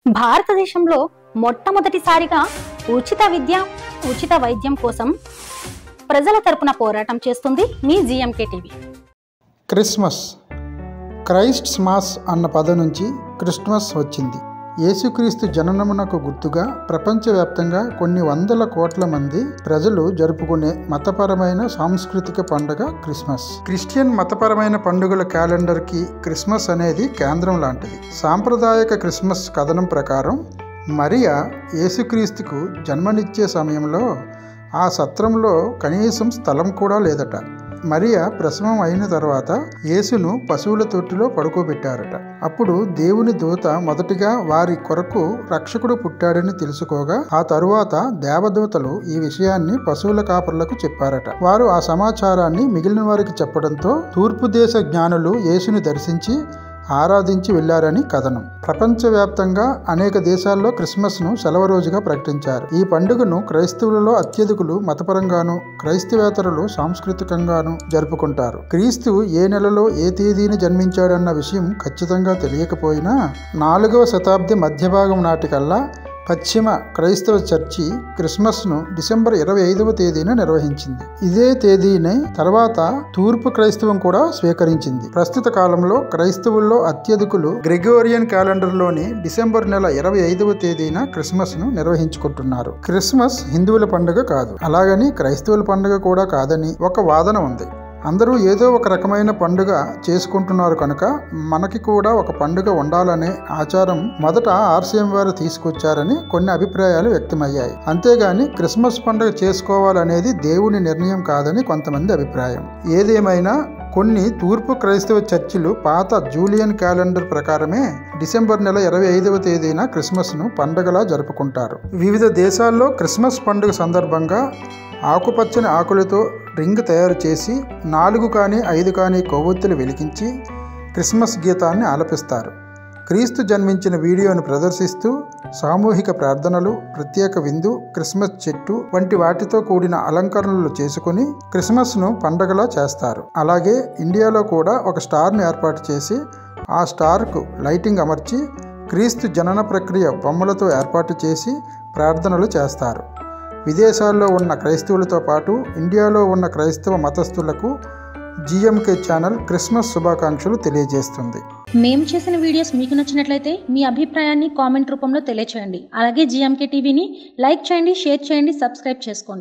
భారతదేశంలో మొట్టమొదటిసారిగా ఉచిత విద్య, ఉచిత వైద్యం కోసం ప్రజల తరపున పోరాటం చేస్తుంది మీ GMK TV. Christmas, Christ's mass అన్న పదం నుంచి క్రిస్మస్ వచ్చింది. యేసుక్రీస్తు జననమునకు గుర్తుగా ప్రపంచవ్యాప్తంగా కొన్ని వందల కోట్ల మంది ప్రజలు జరుపుకునే మతపరమైన సాంస్కృతిక పండుగ క్రిస్మస్. క్రిస్టియన్ మతపరమైన పండుగల క్యాలెండర్కి క్రిస్మస్ అనేది కేంద్రం లాంటిది. సాంప్రదాయక క్రిస్మస్ కథనం ప్రకారం మరియా యేసుక్రీస్తుకు జన్మనిచ్చే సమయంలో ఆ సత్రంలో కనీసం స్థలం కూడా లేదట. మరియా ప్రసవం అయిన తర్వాత యేసును పశువుల తొట్టిలో పడుకోబెట్టారట. అప్పుడు దేవుని దూత మొదటిగా వారి కొరకు రక్షకుడు పుట్టాడని తెలుసుకోగా ఆ తరువాత దేవదూతలు ఈ విషయాన్ని పశువుల కాపరులకు చెప్పారట. వారు ఆ సమాచారాన్ని మిగిలిన వారికి చెప్పడంతో తూర్పు దేశ జ్ఞానులు యేసుని దర్శించి ఆరాధించి వెళ్లారని కథనం. ప్రపంచవ్యాప్తంగా అనేక దేశాల్లో క్రిస్మస్ను సెలవు రోజుగా ప్రకటించారు. ఈ పండుగను క్రైస్తవులలో అత్యధికులు మతపరంగాను, క్రైస్తవేతరులు సాంస్కృతికంగాను జరుపుకుంటారు. క్రీస్తు ఏ నెలలో ఏ తేదీన జన్మించాడన్న విషయం ఖచ్చితంగా తెలియకపోయినా 4వ శతాబ్ది మధ్యభాగం నాటికల్లా పశ్చిమ క్రైస్తవ చర్చి క్రిస్మస్ను డిసెంబర్ 25వ తేదీన నిర్వహించింది. ఇదే తేదీని తర్వాత తూర్పు క్రైస్తవం కూడా స్వీకరించింది. ప్రస్తుత కాలంలో క్రైస్తవుల్లో అత్యధికులు గ్రెగోరియన్ క్యాలెండర్లోని డిసెంబర్ నెల 25వ తేదీన క్రిస్మస్ను నిర్వహించుకుంటున్నారు. క్రిస్మస్ హిందువుల పండుగ కాదు, అలాగని క్రైస్తవుల పండుగ కూడా కాదని ఒక వాదన ఉంది. అందరూ ఏదో ఒక రకమైన పండుగ చేసుకుంటున్నారు కనుక మనకి కూడా ఒక పండుగ ఉండాలనే ఆచారం మొదట ఆర్సీఎం వారు తీసుకొచ్చారని కొన్ని అభిప్రాయాలు వ్యక్తమయ్యాయి. అంతేగాని క్రిస్మస్ పండుగ చేసుకోవాలనేది దేవుని నిర్ణయం కాదని కొంతమంది అభిప్రాయం. ఏదేమైనా కొన్ని తూర్పు క్రైస్తవ చర్చిలు పాత జూలియన్ క్యాలెండర్ ప్రకారమే డిసెంబర్ నెల 25వ తేదీన క్రిస్మస్ను పండుగలా జరుపుకుంటారు. వివిధ దేశాల్లో క్రిస్మస్ పండుగ సందర్భంగా ఆకుపచ్చని ఆకులతో రింగ్ తయారు చేసి 4 కానీ 5 కానీ కొవ్వొత్తులు వెలిగించి క్రిస్మస్ గీతాన్ని ఆలపిస్తారు. క్రీస్తు జన్మించిన వీడియోను ప్రదర్శిస్తూ సామూహిక ప్రార్థనలు, ప్రత్యేక విందు, క్రిస్మస్ చెట్టు వంటి వాటితో కూడిన అలంకరణలు చేసుకుని క్రిస్మస్ను పండగలా చేస్తారు. అలాగే ఇండియాలో కూడా ఒక స్టార్ని ఏర్పాటు చేసి ఆ స్టార్కు లైటింగ్ అమర్చి క్రీస్తు జనన ప్రక్రియ బొమ్మలతో ఏర్పాటు చేసి ప్రార్థనలు చేస్తారు. విదేశాల్లో ఉన్న క్రైస్తవులతో పాటు ఇండియాలో ఉన్న క్రైస్తవ మతస్థులకు జీఎంకే ఛానల్ క్రిస్మస్ శుభాకాంక్షలు తెలియజేస్తుంది. మేము చేసిన వీడియోస్ మీకు నచ్చినట్లయితే మీ అభిప్రాయాన్ని కామెంట్ రూపంలో తెలియచేయండి. అలాగే జీఎంకే టీవీని లైక్ చేయండి, షేర్ చేయండి, సబ్స్క్రైబ్ చేసుకోండి.